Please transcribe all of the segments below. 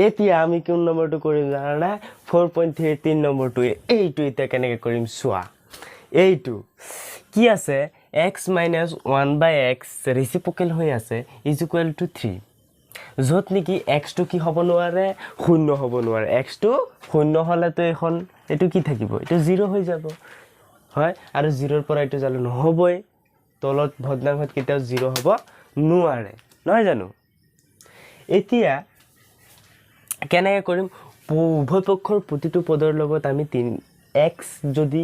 এতিয়া আমি কোন নম্বৰটো কৰিম জানা 4.3 3 নম্বৰটো এইটো এতিয়া কেনেকৈ কৰিম চোৱা এইটো কি আছে x - 1/x ৰেচিপ্ৰকেল হৈ আছে ইজ ইকুৱেল টু 3 য'ত নেকি x টো কি হ'ব নোৱাৰে শূন্য হ'ব নোৱাৰে x টো শূন্য হ'লেতো এখন এইটো কি থাকিব এইটো 0 হৈ যাব হয় আৰু 0 ৰ পৰা এইটো জানো নহবই তলত ভগ্নাংশত কেতিয়াও 0 হ'ব নোৱাৰে নহয় জানো এতিয়া কেনেকৈ কৰিম উভয় পক্ষৰ প্ৰতিটো পদৰ লগত আমি 3x যদি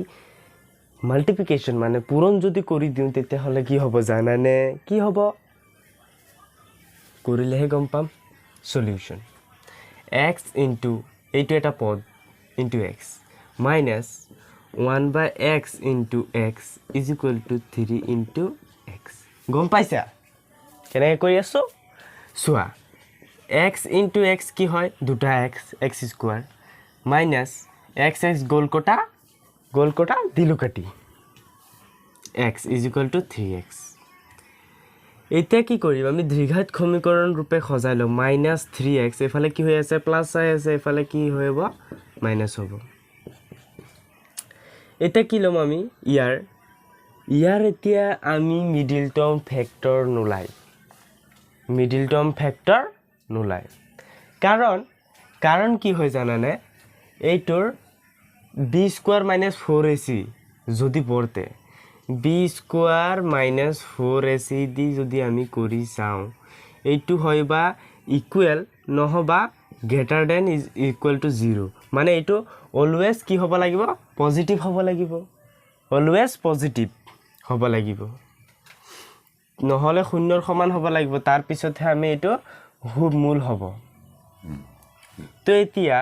মাল্টিপ্লিকেশন মানে পূৰণ যদি কৰি দিওঁ তেতিয়া হলে কি হ'ব জানানে কি হ'ব কৰিলেহে গম পাম সলিউশন x into এইটো এটা পদ into x minus 1/x into x is equal to 3 into x গম পাইছা কেনেকৈ কৰি আছো চোৱা x into x কি হয় দুটা x square minus x গোল কটা দিলু কাটি x is equal to 3x এতিয়া কি কৰিম আমি দ্বিঘাত সমীকৰণ ৰূপে সজাই লম -3x এফালে কি হৈ আছে প্লাস আই আছে এফালে কি হ'ব মাইনাস হ'ব এটা কি লম আমি ইয়াৰ এতিয়া আমি মিডল টাৰ্ম ফ্যাক্টৰ নোলাই কাৰণ কি হয় জানানে এইটোৰ b স্কয়াৰ - 4ac যদি পড়তে b স্কয়াৰ - 4ac দি যদি আমি কৰি চাওঁ এইটো হয়বা ইকুৱেল নহবা greater than is equal to 0 মানে এইটো অলৱেজ কি হ'ব লাগিব পজিটিভ হ'ব লাগিব অলৱেজ পজিটিভ হ'ব লাগিব নহলে শূন্যৰ সমান হ'ব লাগিব তাৰ পিছতহে আমি এইটো মূল হ'ব তো এতিয়া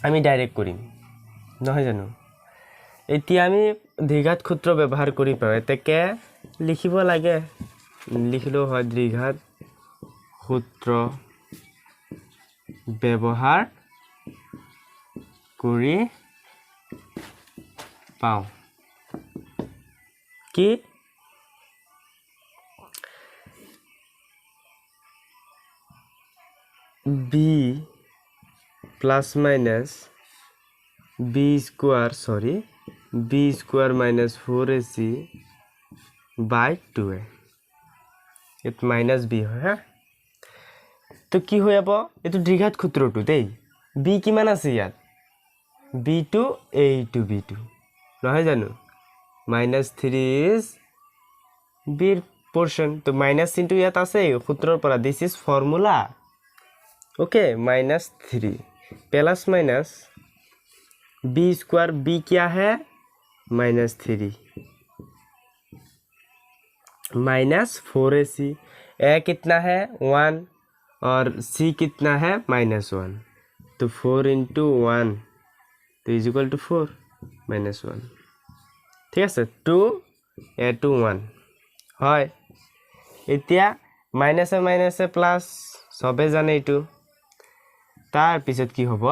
আমি ডাইৰেক্ট কৰিম নহয় জানো এতিয়া আমি দ্বিঘাত সূত্ৰ ব্যৱহাৰ কৰি পাওঁ এতেকে লিখিব লাগে লিখিলো হয় দ্বিঘাত সূত্ৰ ব্যৱহাৰ কৰি পাওঁ কি b plus minus b square minus 4ac by 2a it minus b হয় হা তো কি হৈ যাব এটো দ্বিঘাত সূত্ৰটো দেই b কিমান আছে ইয়াত b2 a2 b2 নহয় জানো -3 is b portion তো মাইনাস চিনটো ইয়াত আছে সূত্ৰৰ পৰা this is formula okay -3 plus minus b square b क्या है -3 -4ac a कितना है 1 और c कितना है -1 तो 4 into 1 तो इज इक्वल टू 4 -1 ठीक है 2 a to 1 হয় এতিয়া মাইনাসে প্লাস সবে জানে এইটো তার পিছত কি হ'ব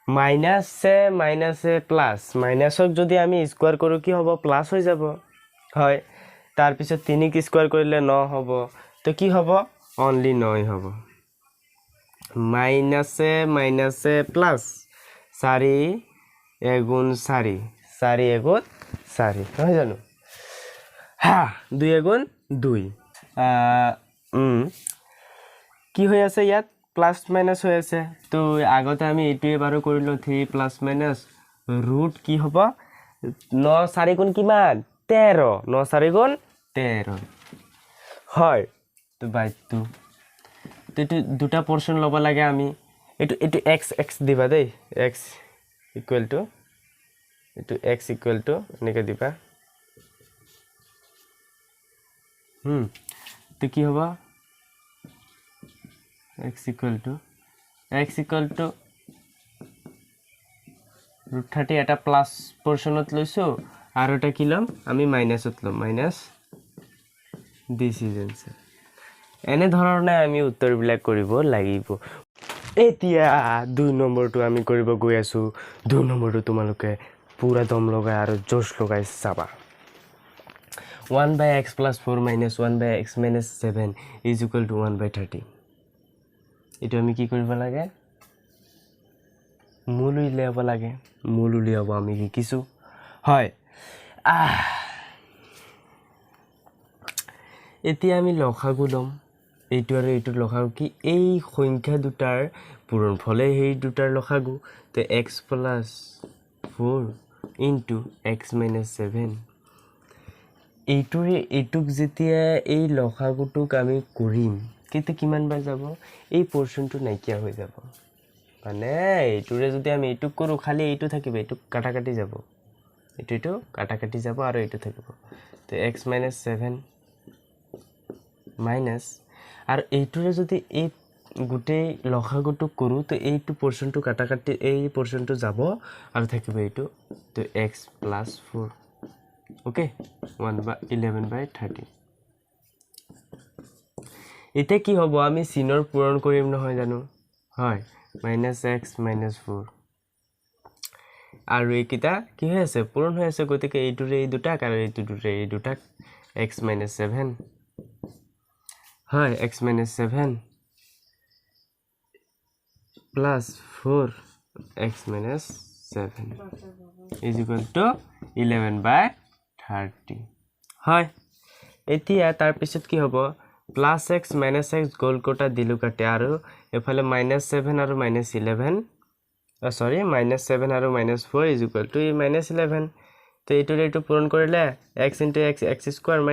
মাইনাসে প্লাস মাইনাসক যদি আমি স্কয়ার কৰো কি হ'ব প্লাস হৈ যাব হয় তাৰ পিছত 3 কি স্কয়াৰ কৰিলে 9 হ'ব তো কি হ'ব অনলি 9 হ'ব মাইনাসে প্লাস 4 এগুণ 4 এগুণ 4 হয় জানো হ্যাঁ 2 এগুণ 2 কি হৈ আছে ইয়াত প্লাস মাইনাস হৈ আছে তো আগতে আমি এইটোৱে বাৰো কৰিলো 3 প্লাস মাইনাস ৰুট কি হ'ব 9 4 গুণ কিমান 13 9 4 গুণ 13 হয় তো বাই 2 তো এটো দুটা পোরশন লব লাগে আমি এটো x দিবা দেই x ইকুয়াল টু এটো x ইকুয়াল টু এনেকে দিবা তো কি হ'ব x equal to √30 এটা প্লাস পোরশনত লৈছো আর এটা কি লম আমি মাইনাসত লম মাইনাস দিস ইজ आंसर এনে ধৰণে আমি উত্তৰ বিলাক কৰিব লাগিব এতিয়া 2 নম্বৰটো আমি কৰিব গৈ আছো 2 নম্বৰটো তোমালোকে পুৰা দম লগাই আৰু জোশ লগাই চাবা 1 by x plus 4 minus 1 by x minus 7 is equal to 1 by 30 এটো আমি কি কৰিব লাগে মূল উলিয়াব লাগে মূল উলিয়াব আমি শিকিছো হয় এতিয়া আমি লসাগু লম এইটো আৰু এইটো লসাগু কি এই সংখ্যা দুটাৰ পূৰণফলে সেই দুটাৰ লসাগু তো x plus 4 into x minus 7 এইটুক যেতিয়া এই লসাগুটোক আমি কৰিম কিন্তু কিমান বাৰ যাব এই পোৰশনটো নাইকিয়া হৈ যাব মানে এইটোৰে যদি আমি এইটুক কৰো খালি এইটো থাকিব এইটো কাটা কাটি যাব এইটো কাটা কাটি যাব আৰু এইটো থাকিব তো x minus 7 minus আৰু এইটোৰে যদি এই গুটে লসাগুটোক কৰো তো এইটো পোৰশনটো কাটা কাটি এই পোৰশনটো যাব আৰু থাকিব এইটো তো x plus 4 ওকে 11 by 30 এটা কি হ'ব আমি চিনৰ পূৰণ কৰিম নহয় জানো হয় -x -4 আৰু এইকিটা কি হৈ আছে পূৰণ হৈ আছে গতিকে এইটোৰে এই দুটাক আৰু এইটোৰে এই দুটাক x - 7 হয় x - 7 plus 4 x - 7 is equal to 11 by 30 হয় এতিয়া তাৰ পিছত কি হ'ব plus x minus x গোল কোটা দিলু কাটে আৰু এফালে -7 আৰু -11 sorry -7 আৰু -4 is equal to -11 তো এইটো পূৰণ কৰিলে x into x square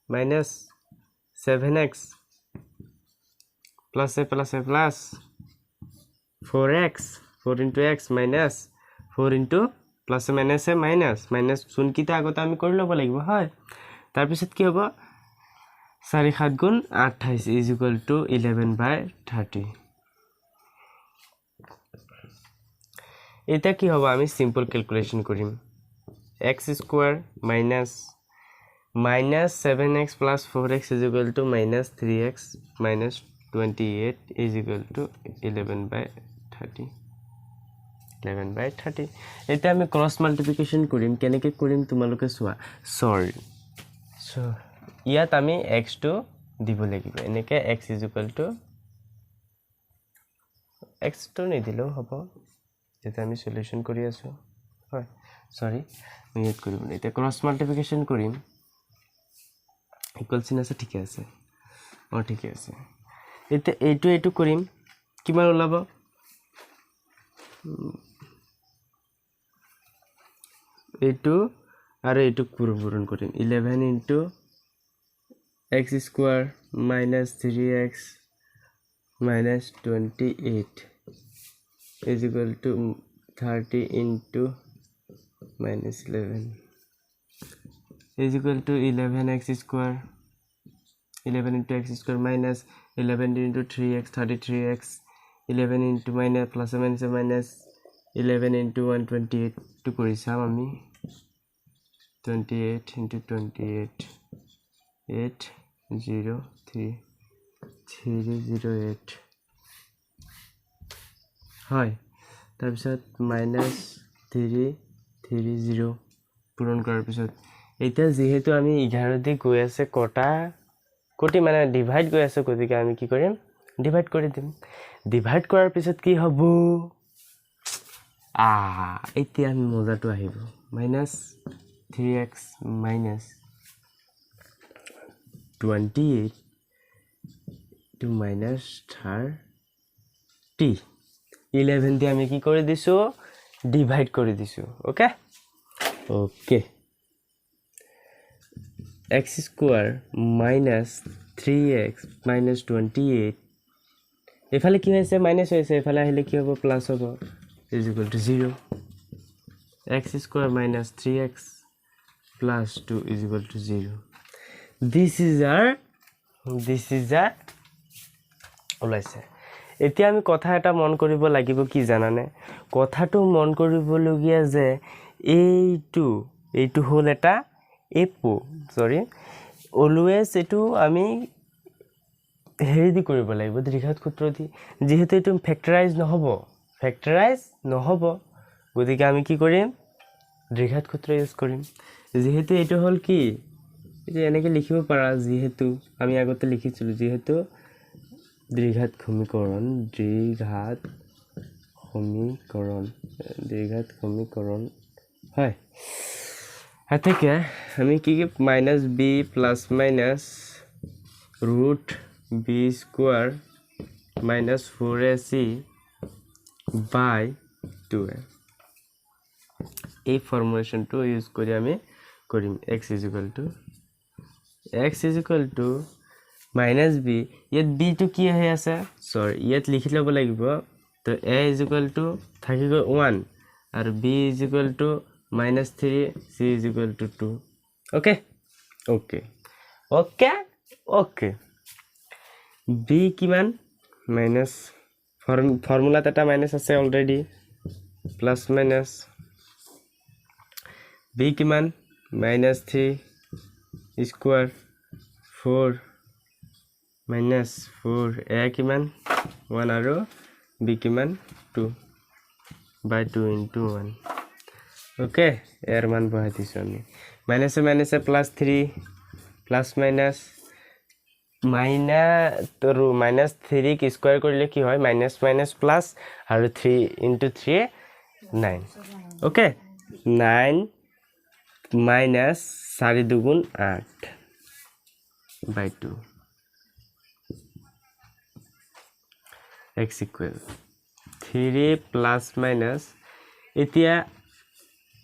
minus 7x plus a plus 4x 4 into x minus 4 into plus a minus কোনকিটা আগতে আমি কৰি ল'ব লাগিব হয় তাৰ পিছত কি হ'ব 4 7 গুণ 28 is equal to 11 by 30 এটা কি হ'ব আমি সিম্পল ক্যালকুলেশন কৰিম x square minus 7x plus 4x is equal to -3x minus 28 is equal to 11 by 30 এটা আমি ক্রস মাল্টিপ্লিকেশন কৰিম কেনেকৈ কৰিম তোমালোকে চোৱা সৰি সো ইয়াত আমি x টো দিব লাগিব এনেকৈ x is equal to x টো নিদিলেও হ'ব যেটা আমি সলিউশন কৰি আছো হয় সৰি মই ইয়াত কৰিম এটা ক্ৰস মাল্টিপ্লিকেশন কৰিম ইকুয়াল চিন আছে ঠিক আছে ঠিক আছে এটা এইটো কৰিম কিমান ওলাব এইটো আৰু এইটো পূৰণ কৰিম 11 into x square minus 3x minus 28 is equal to 30 into minus 11 is equal to 11x square 11 into x square minus 11 into 3x 33x 11 into minus plus minus 11 into 128 to কৰি চাম আমি 28 into 28 8 0 3 308 হয় তাৰ পিছত -330 পূৰণ কৰাৰ পিছত এতিয়া যেহেতু আমি 11 দি গৈ আছে কোটি মানে ডিভাইড গৈ আছে গতিকে আমি কি কৰিম ডিভাইড কৰি দিম ডিভাইড কৰাৰ পিছত কি হ'ব এতিয়া আমি মজাটো আহিব -3x minus 28 to minus 30 11 দি আমি কি কৰি দিছো ডিভাইড কৰি দিছো okay x square minus 3x minus 28 এফালে কি হৈছে মাইনাস হৈছে এফালে আহিলে কি হ'ব প্লাস হ'ব is equal to 0 x square minus 3x plus 2 is equal to 0 this is our ওলাইছে এতিয়া আমি কথা এটা মন কৰিব লাগিব কি জানানে কথাটো মন কৰিবলগীয়া যে এইটো হল এটা এপো সৰি অলৱেজ এটো আমি হেৰি দি কৰিব লাগিব দ্বিঘাত সূত্ৰ দি যেহেতু এটো ফ্যাক্টৰাইজ নহব গতিকে আমি কি কৰিম দ্বিঘাত সূত্ৰ ইউজ কৰিম যেহেতু এটো হল কি এটা এনেকৈ লিখিব পাৰা যিহেতু আমি আগতে লিখিছিলোঁ যিহেতু দ্বিঘাত সমীকৰণ হয় এতেকে আমি কি minus b plus minus root b square minus 4ac by 2a এই ফর্মুলেশনটো ইউজ কৰি আমি কৰিম x is equal to minus b ইয়াত b to কি হৈ আছে সৰি ইয়াত লিখি ল'ব লাগিব তো a is equal to থাকিব 1 আৰু b is equal to minus 3 c is equal to 2 okay b কিমান minus ফর্মুলাত এটা মাইনাস আছে অলরেডি প্লাস মাইনাস b কিমান minus 3 square 4 minus 4 a কিমান 1 আৰু b কিমান 2 by 2 into 1 okay এর মান বহাই দিছো আমি minus plus 3 plus minus minus 3 কি স্কয়ার কৰিলে কি হয় minus প্লাস আৰু 3 into 3 9 okay 9 minus 4 দুগুণ 8 by 2 x equal 3 plus minus এতিয়া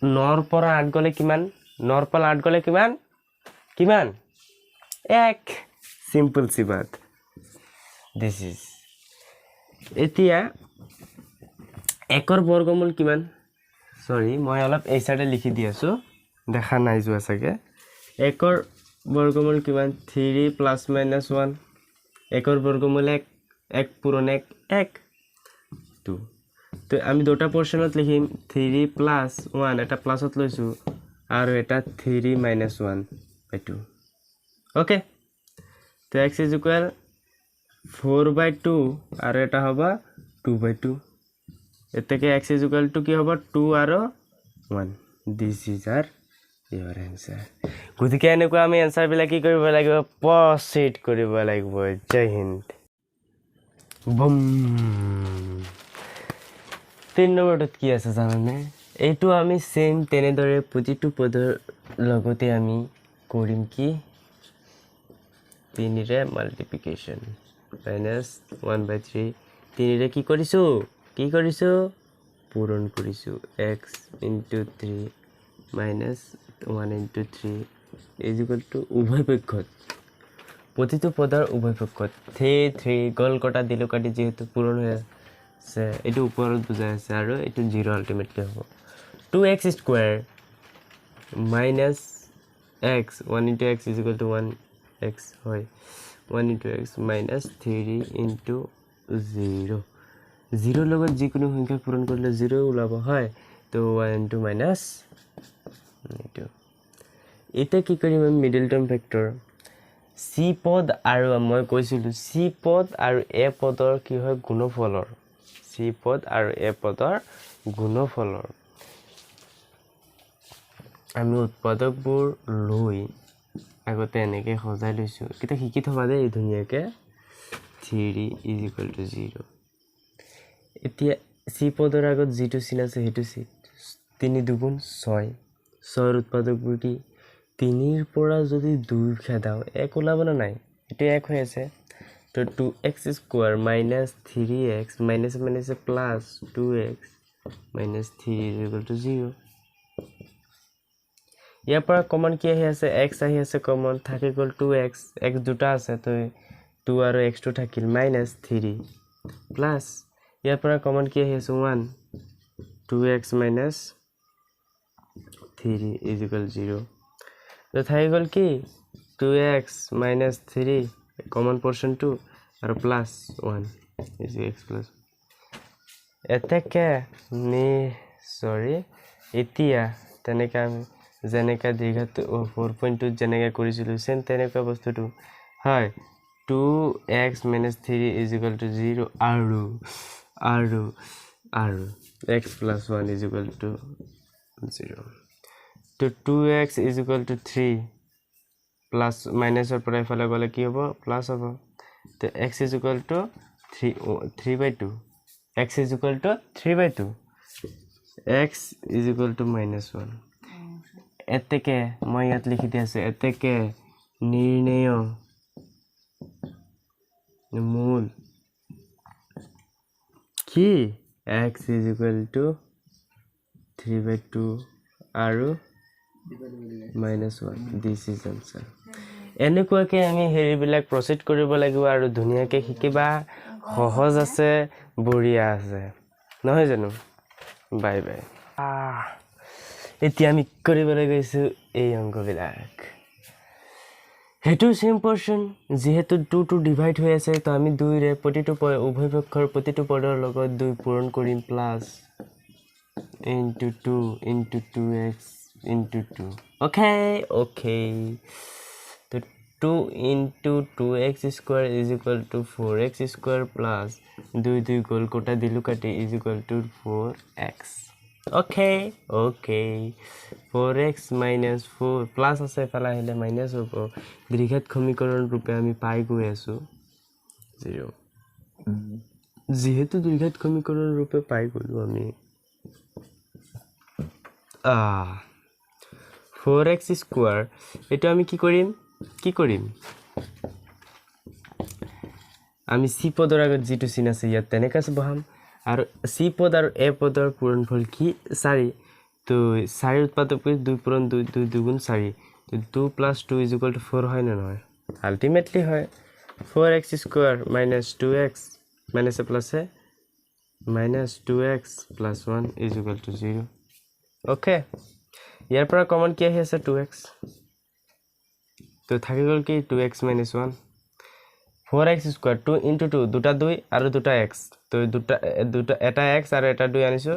9 পৰা 8 গলে কিমান 9 পৰা 8 গলে কিমান 1 simple सी बात this is এতিয়া একৰ বৰ্গমূল কিমান সৰি মই অলপ এই সাইডে লিখি দি আছো দেখা নাই যোৱা সাগে একৰ বৰ্গমূল কিমান 3 plus minus 1 একৰ বৰ্গমূল 1 পূৰণ 1 2 তো আমি দুটা পোৰশনত লিখিম 3 plus 1 এটা প্লাসত লৈছো আৰু এটা 3 minus 1 by 2 okay তো x is equal 4 by 2 আর এটা হবে 2 by 2 এর থেকে x is equal to কি হবে 2 আর 1 this is our your answer গতিকে এনেকুৱা আমি आंसर বিলা কি কৰিব লাগিব প্ৰসিড কৰিব লাগিব জয় হিন্দ বুম 3 নম্বৰটো কি আছে জানানে এইটো আমি সেম তেনেদৰে প্ৰতিটো পদৰ লগতে আমি কৰিম কি 3 रे multiplication minus 1 by 3 3 रे কি কৰিছো পূৰণ কৰিছো x into 3 minus 1 into 3 is equal to উভয় পক্ষত প্ৰতিটো পদৰ উভয় পক্ষত 3 গল কটা দিলো কাটি যেহেতু পূৰণ হৈ আছে এটো ওপৰত বুজাই আছে আৰু এটো 0 আলটিমেটলি হ'ব 2x square minus x 1 into x is equal to 1 x হয় 1 into x minus 3 into 0 0 লগত যিকোনো সংখ্যা পূৰণ কৰিলে 0 ওলাব হয় তো 1 into minus এইটো এটা কি কৰিম আমি মিডল টাৰ্ম ভেক্টৰ c পদ আৰু মই কৈছিলো c পদ আৰু a পদৰ কি হয় গুণফলৰ c পদ আৰু a পদৰ গুণফলৰ আমি উৎপাদকবোৰ লৈ আগতে এনেকে সজাই লৈছো কিটা শিকি থবা দে ধুনিয়াকে 3 is equal to 0 এতিয়া c পদৰ আগত যেটো চিন আছে হেতু সি 3 দুগুণ 6 6 উৎপাদকবোৰ কি 3 ৰ পৰা যদি 2 খেদাও 1 ওলাব না নাই এটো 1 হৈ আছে তো 2x square minus 3x minus minus plus 2x minus 3 is equal to 0 ইয়াৰ পৰা কমন কি আহি আছে x আহি আছে কমন থাকে গল 2x x দুটা আছে তো 2 আৰু x টো থাকিল minus 3 plus ইয়াৰ পৰা কমন কি আহি আছে 1 2x minus 3 is equal 0 তো থাকি গল কি 2x minus 3 কমন পোরশন 2 আৰু প্লাস 1 is x plus এতেকে নি সৰি এতিয়া তেনেকা আমি জেনেকা দীঘাত 4.2 জেনেকা কৰিছিলো সেন তেনেকা বস্তুটো হয় 2x minus 3 is equal to 0 আৰু x plus 1 is equal to 0 তো 2x is equal to 3 plus মাইনাসৰ পৰা এফালে গ'লে কি হ'ব প্লাস হ'ব তো x is equal to 3/2 x is equal to 3/2 x is equal to -1 এতেকে মই ইয়াত লিখি দি আছে এতেকে নিৰ্ণয় মূল কি x is equal to 3/2 আৰু -1 this is answer এনেকুৱাকে আমি হেৰিবিলাক প্ৰসিড কৰিব লাগিব আৰু ধুনীয়াকে শিকিবা সহজ আছে বঢ়িয়া আছে নহয় জানো বাই বাই এতিয়া আমি কৰিবলৈ গৈছো এই অংকবিলাক হেতু সেম পোৰ্শন যেহেতু 2 টু ডিভাইড হৈ আছে তো আমি 2 ৰে প্ৰতিটো উভয় পক্ষৰ প্ৰতিটো পদৰ লগত 2 পূৰণ কৰিম plus into 2 into 2x into 2 okay so 2 into 2x square is equal to 4x square plus 2 goal kota dilu kati is equal to 4x okay 4x minus 4 plus ase phala hele minus hobo দ্বিঘাত সমীকরণ রূপে আমি পাই গৈ আছো 0 যেহেতু দ্বিঘাত সমীকরণ রূপে পাই গলো আমি 4x square এটা আমি কি কৰিম আমি c পদৰ আগত যেটো চিন আছে ইয়াত তেনেকাছ বহাম আৰু c পদ আৰু a পদৰ পূৰণফল কি 4 তো 4 উৎপাদক 2 পূৰণ 2 দুগুণ 4 তো 2 + 2 = 4 হয় না নহয় আলটিমেটলি হয় 4x square minus 2x minus a plus a minus 2x plus 1 is equal to 0 okay ইয়াৰ পৰা কমন কি আহি আছে 2x তো থাকি গল কি 2x minus 1 4x square 2 into 2 দুটা 2 আৰু দুটা x তো দুটা এটা x আৰু এটা 2 আনিছো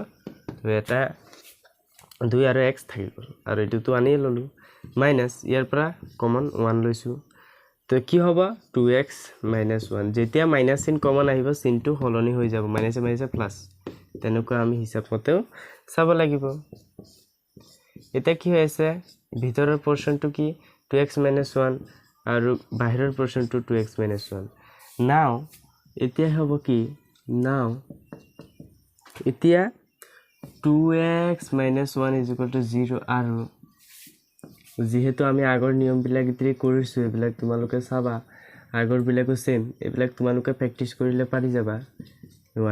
তো এটা 2 আৰু x থাকি গল আৰু এটো তো আনি ললো মাইনাস ইয়াৰ পৰা কমন 1 লৈছো তো কি হ'ব 2x minus 1 যেতিয়া মাইনাস চিন কমন আহিব চিনটো হলনি হৈ যাব মাইনাস মাইনাস প্লাস তেনেকুৱা আমি হিসাব মতেও চাব লাগিব এটা কি হৈ আছে ভিতৰৰ পোৰশনটো কি 2x minus 1 আৰু বাহিৰৰ পোৰশনটো 2x minus 1 নাও এতিয়া হ'ব কি নাও এতিয়া 2x minus 1 is equal to 0 আৰু যেহেতু আমি আগৰ নিয়ম বিলাক ইত্ৰি কৰিছো এবিলাক তোমালোকে চাবা আগৰ বিলাকো সেম এবিলাক তোমালোকে প্ৰ্যাকটিস কৰিলে পাৰি যাবা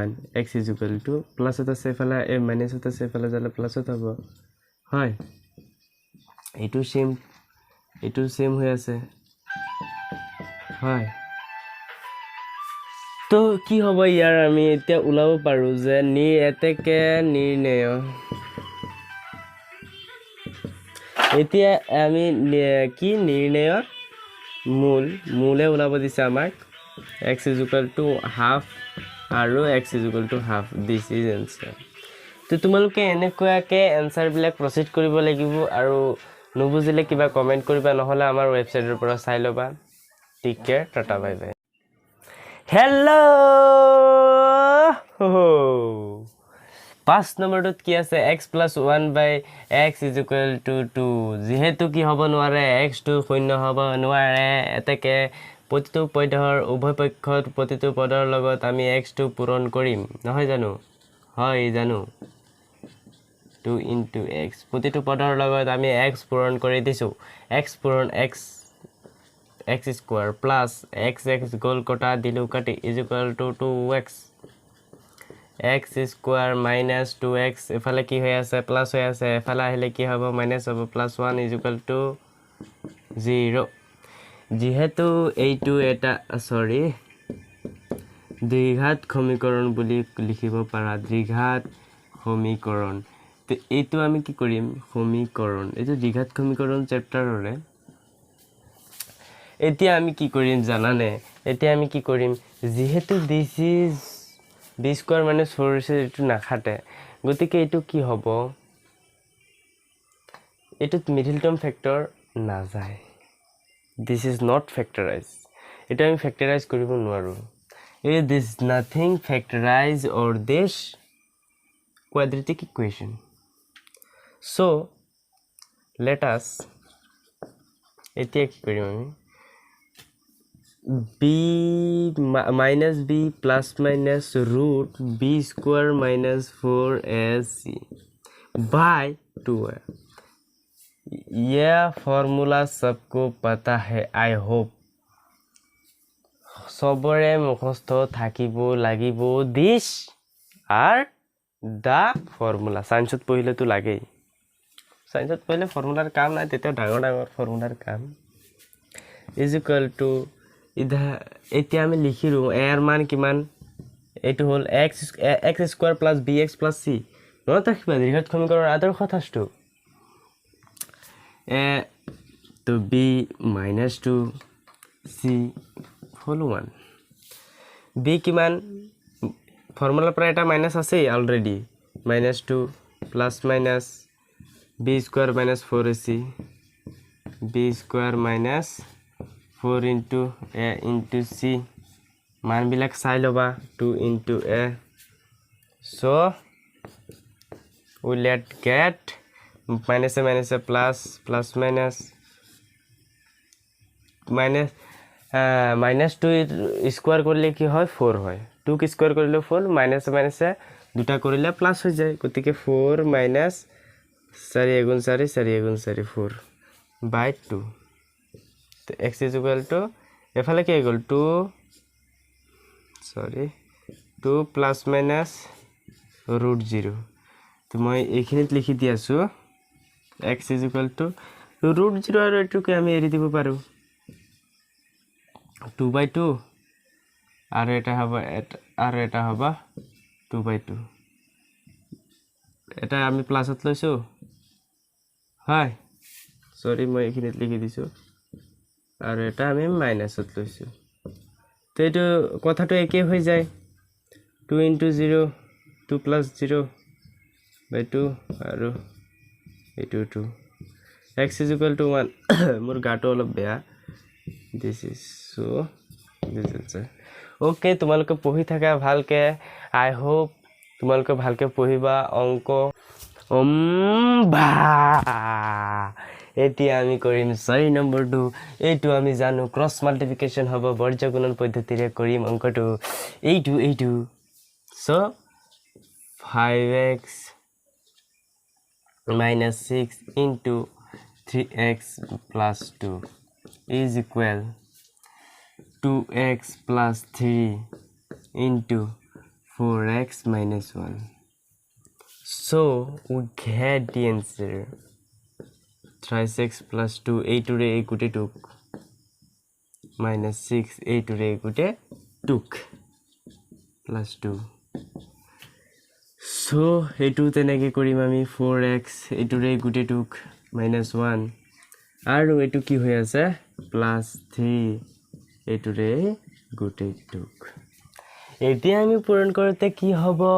1 x is equal to plus এটা সেফালা এ মাইনাস এটা সেফালা যালে প্লাস হ'ব হয় এটো সেম হৈ আছে হয় তো কি হ'ব ইয়াৰ আমি এতিয়া উলাব পাৰো যে এতেকে নিৰ্ণয় এতিয়া আমি কি নিৰ্ণয়ৰ মূলে উলাব দিছে আমাক x is equal to half আৰু x is equal to half this is answer তো তোমালোকে এনেকুৱাকে এনসাৰ বিলাক প্ৰসিড কৰিব লাগিব আৰু নুবুজিলে কিবা কমেন্ট কৰিবা নহলে আমাৰ ওয়েবসাইটৰ পৰা চাই লবা take care tata bye bye hello 5 নম্বৰটোত কি আছে x + 1/x = 2 যেহেতু কি হ'ব নোৱাৰে x টো শূন্য হ'ব নোৱাৰে এতেকে প্ৰতিটো পদৰ উভয় পক্ষত প্ৰতিটো পদৰ লগত আমি x টো পূৰণ কৰিম নহয় জানো হয় জানো 2 into x প্ৰতিটো পদৰ লগত আমি x পূৰণ কৰি দিছো x পূৰণ x square plus x গোল কটা দিলু কাটি is equal to 2x x square minus 2x এফালে কি হৈ আছে প্লাস হৈ আছে এফালে আহিলে কি হ'ব মাইনাস হ'ব প্লাস 1 is equal to 0 যেহেতু এইটো এটা সৰি দ্বিঘাত সমীকৰণ বুলি লিখিব পাৰা দ্বিঘাত সমীকৰণ তো এইটো আমি কি কৰিম সমীকৰণ এইটো দ্বিঘাত সমীকৰণ চেপ্টাৰৰে এতিয়া আমি কি কৰিম জানানে এতিয়া আমি কি কৰিম যেহেতু this is b square minus 4 is এটো নাখাতে গতিকে এটো কি হ'ব এটো মিডল টার্ম ফ্যাক্টর না যায় this is not factorized এটা আমি factorize কৰিব নোৱাৰো this nothing factorize or this quadratic equation so let us এতিয়া কি কৰিম আমি b minus b plus minus root b square minus 4ac by 2 यह फॉर्मूला सबको पता है आई होप सबरे मुखस्थ থাকিব লাগিব দিস আর দা ফর্মুলা সায়েন্সত পঢ়িলে তো লাগেই সায়েন্সত পঢ়িলে ফর্মুলার কাম নাই তেতে ডাঙৰ ডাঙৰ ফর্মুলার কাম ইজ ইকুয়াল টু ইধা এতিয়া আমি লিখিলো এর মান কিমান এটো হল x square plus bx plus c মনত ৰাখিবা দীৰ্ঘত সমীকৰণৰ আদৰ্শ থাসটো a to b minus 2 c whole 1 b কিমান ফর্মুলা পৰা এটা মাইনাস আছে already minus 2 plus minus b square minus 4ac b square minus 4 into a into c মান বিলাক চাই লবা 2 into a so we let get minus a plus plus minus minus minus 2 square করলে কি হয় 4 হয় 2 কি স্কয়ার করলে 4 minus minus দুটা কৰিলে প্লাস হৈ যায় গতিকে 4 minus 4 এগুণ 4 4 এগুণ 4 4 by 2 তো x is equal to এফালে কি হৈ গল 2 sorry 2 plus minus root 0 তো মই এইখিনিত লিখি দি আছো x is equal to root 0 আৰু এটুকে আমি এৰি দিব পাৰো 2 by 2 আর এটা হবে 2 by 2 এটা আমি প্লাসত লৈছো হয় সরি মই এখিনিত লিখি দিছো আর এটা আমি মাইনাসত লৈছো তো এটো কথাটো একে হৈ যায় 2 into 0 2 plus 0 by 2 আৰু এটো 2 x is equal to 1 মোৰ গাটো অলপ বেয়া this is so this is okay তোমালোকে পঢ়ি থাকা ভালকে আই হোপ তোমালোকে ভালকে পঢ়িবা অঙ্ক বা এতিয়া আমি কৰিম 6 নম্বৰটো এইটো আমি জানো ক্ৰস মাল্টিপ্লিকেশন হ'ব বৰ্জ্য গুণন পদ্ধতিৰে কৰিম অঙ্কটো এইটো so 5x minus 6 into 3x plus 2 is equal 2x plus 3 into 4x minus 1 so we get the answer 3x plus 2 8 to the equate to minus 6 8 to the equate took plus 2 so etu teneke korim ami 4x etu re equate took minus 1 aru etu ki hoy ase plus 3 etu re equate took এতিয়া আমি পূরণ করতে কি হবে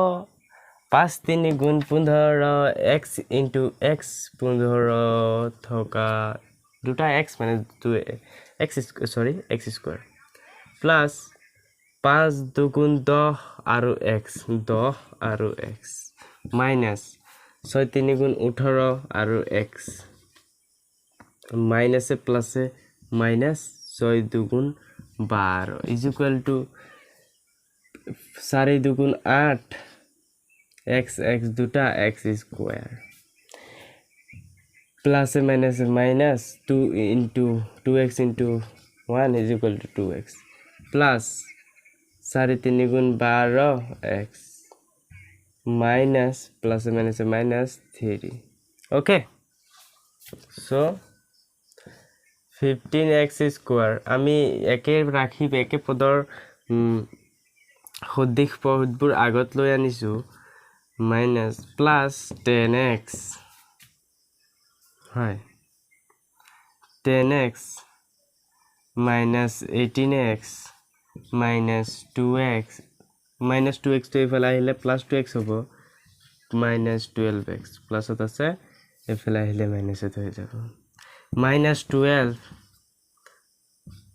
5 3 গুণ 15 x into x 15 থকা দুটা x মানে 2 x sorry x square plus 5 2 10 আৰু x 10 আৰু x minus 6 3 গুণ 18 আৰু x minus plus minus 6 2 গুণ 12 is equal to 4 2 গুণ 8 x x দুটা x square plus minus minus 2 into 2x into 1 is equal to 2x plus 3 गुण 12 x minus plus minus minus 3 okay so 15x square আমি একে ৰাখি একে পদৰ সদিশ পদবোৰ আগত লৈ আনিছো minus plus 10x হয় 10x minus 18x minus 2x minus 2x to এফালে আহিলে plus 2x হ'ব minus 12x plus আছে এফালে আহিলে minus হৈ যাব minus 12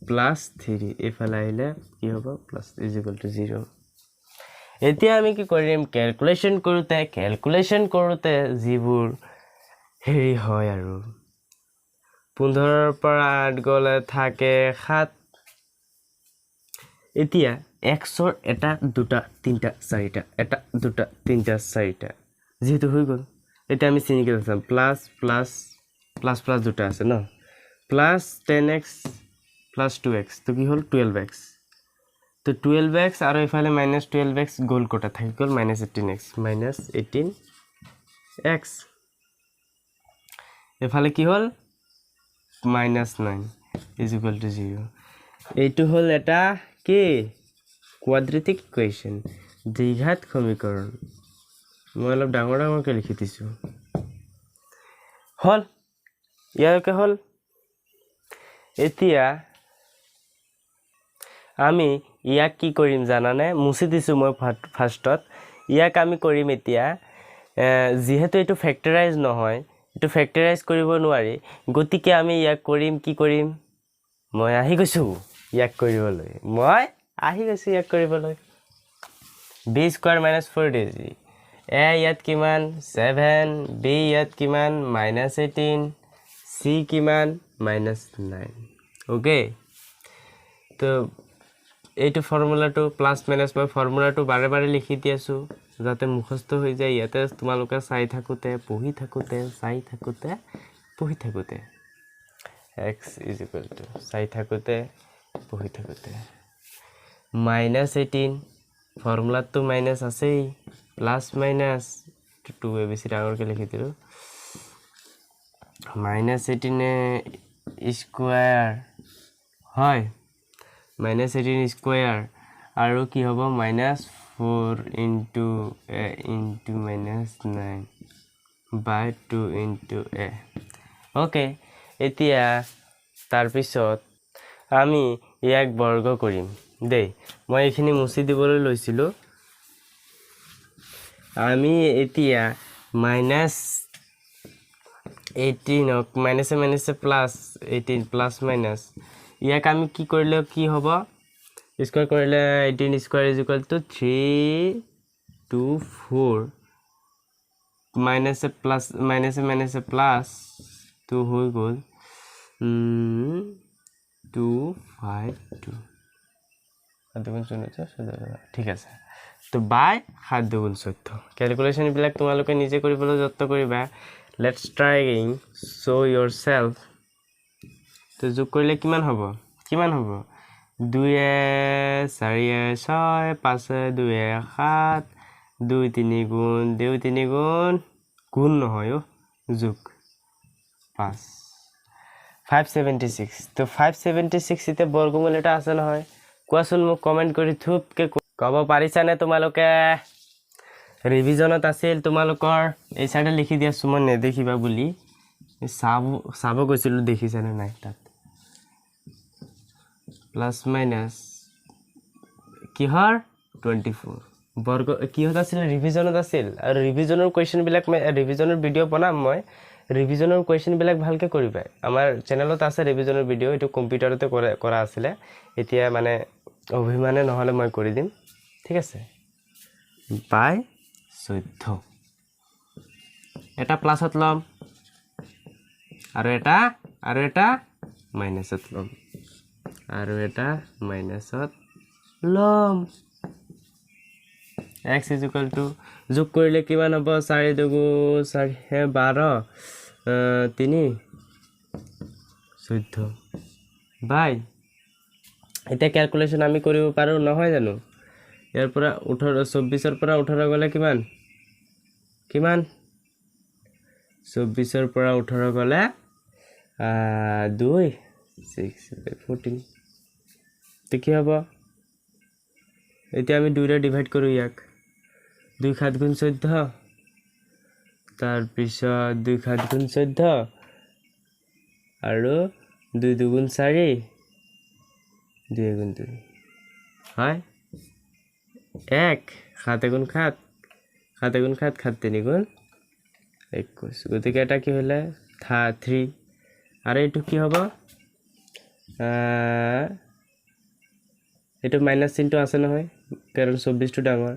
plus 3 এফালে আহিলে কি হ'ব plus is equal to 0 এতিয়া আমি কি কৰিম ক্যালকুলেশন কৰোতে যিবোৰ হেৰি হয় আৰু 15 পৰা 8 গলে থাকে 7 এতিয়া x ৰ এটা দুটা তিনটা চাৰিটা এটা দুটা তিনটা চাৰিটা যেহেতু হৈ গল এটা আমি চিনিকে দেখাম প্লাস প্লাস প্লাস প্লাস দুটা আছে ন প্লাস 10x প্লাস 2x তো কি হল 12x তো 12x আর এফালে মাইনাস 12x গোল কোটা থাকি গল মাইনাস 18x মাইনাস 18x এফালে কি হল মাইনাস 9 ইজ ইকুয়াল টু 0 এইটো হল এটা কি quadratic equation দ্বিঘাত সমীকরণ মই অলপ ডাঙৰ ডাঙৰকৈ লিখি দিছো হল ইয়াৰকে হল এতিয়া আমি ইয়াক কি কৰিম জানানে মুছি দিছো মই ফাৰ্ষ্টত ইয়াক আমি কৰিম এতিয়া যেহেতু এটো ফ্যাক্টৰাইজ নহয় এটো ফ্যাক্টৰাইজ কৰিব নোৱাৰি গতিকে আমি ইয়াক কৰিম কি কৰিম মই আহি গৈছো ইয়াক কৰিবলৈ মই আহি গৈছো ইয়াক কৰিবলৈ b square minus 4dg a ইয়াত কিমান 7 b ইয়াত কিমান -18 c কিমান -9 ওকে তো এইটো ফর্মুলাটো প্লাস মাইনাস মই ফর্মুলাটো বাৰে বাৰে লিখি দিয়াছো যাতে মুখস্থ হৈ যায় ইয়াতে তোমালোকে চাই থাকুতে পঢ়ি থাকুতে চাই থাকুতে পঢ়ি থাকুতে x চাই থাকুতে পঢ়ি থাকুতে -18 ফর্মুলা তো মাইনাস আছেই প্লাস মাইনাস 2 abc ডাঙৰকে লিখি দিলো -18 স্কয়াৰ হয় -18 স্কয়াৰ আৰু কি হ'ব -4 into a into -9 by 2 into a okay এতিয়া তাৰ পিছত আমি ইয়াক বৰ্গ কৰিম দে মই এখিনি মুছি দিবলৈ লৈছিলো আমি এতিয়া -18 অক মাইনাসে মাইনাসে প্লাস 18 প্লাস মাইনাস ইয়াক আমি কি কৰিলে কি হ'ব স্কয়াৰ কৰিলে 18 স্কয়ার ইজ ইকুয়াল টু 3 2 4 মাইনাসে প্লাস মাইনাসে মাইনাসে প্লাস 2 হৈ গল 2 5 2 আদগুণ 14 ঠিক আছে তো বাই 7 দুগুণ 14 ক্যালকুলেশন বিলাক তোমালোকে নিজে কৰিবলৈ যত্ন কৰিবা লেটস ট্ৰাইং শো yourself তো যোগ কৰিলে কিমান হ'ব 2 4 6 5 2 7 2 3 গুণ 2 3 গুণ গুণ নহয় যোগ 5 576 তো 576 ইতে বর্গমূল এটা আছে নহয় কোৱাচোন মোক কমেন্ট কৰি থুপকে কব পাৰিছানে তোমালোকে ৰিভিজনত আছিল তোমালোকৰ এই সাইডে লিখি দিয়াছো মই নেদেখিবা বুলি সাব গৈছিল দেখিছানে নাই তাত প্লাস মাইনাস কিহৰ 24 বৰ্গ কিহত আছিল ৰিভিজনত আছিল আৰু ৰিভিজনৰ কোৱেশ্চন বিলাক ৰিভিজনৰ ভিডিও বনাম মই ৰিভিজনৰ কোৱেশ্চন বিলাক ভালকে কৰিবা আমাৰ চেনেলত আছে ৰিভিজনৰ ভিডিও এটো কম্পিউটাৰতে কৰা আছিল এতিয়া মানে অভিমানে নহলে মই কৰি দিম ঠিক আছে বাই 14 এটা প্লাসত লম আৰু এটা মাইনাসত লম আৰু এটা মাইনাসত লম x is equal to যোগ কৰিলে কিমান হ'ব 4 2 4 12 3 14 বাই এটা ক্যালকুলেশন আমি কৰিব পাৰো নহয় জানো ইয়াৰ পৰা 18 24 ৰ পৰা 18 গলে কিমান 24 ৰ পৰা 18 গলে 2 6 14 তো কি হ'ব এতিয়া আমি 2 ৰে ডিভাইড কৰো ইয়াক 2 7 গুণ 14 তাৰ পিছত 2 7 গুণ 14 আৰু 2 2 গুণ 4 2 গুণ 2 হয় 1 7 গুণ 7 7 গুণ 7 7 3 গুণ 21 গতিকে এটা কি হলে 3 আৰু এটো কি হ'ব এটো মাইনাস চিনটো আছে নহয় কাৰণ 24 টো ডাঙৰ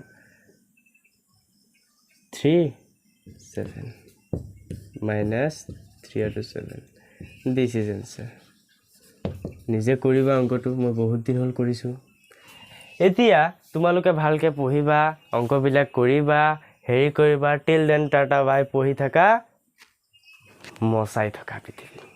3 7 minus 3 to 7 this is answer নিজে কৰিবা অংকটো মই বহুত দিন হ'ল কৰিছোঁ এতিয়া তোমালোকে ভালকৈ পঢ়িবা অংকবিলাক কৰিবা হেৰি কৰিবা টিল দেন টাটা বাই পঢ়ি থাকা মচাই থকা পৃথিৱী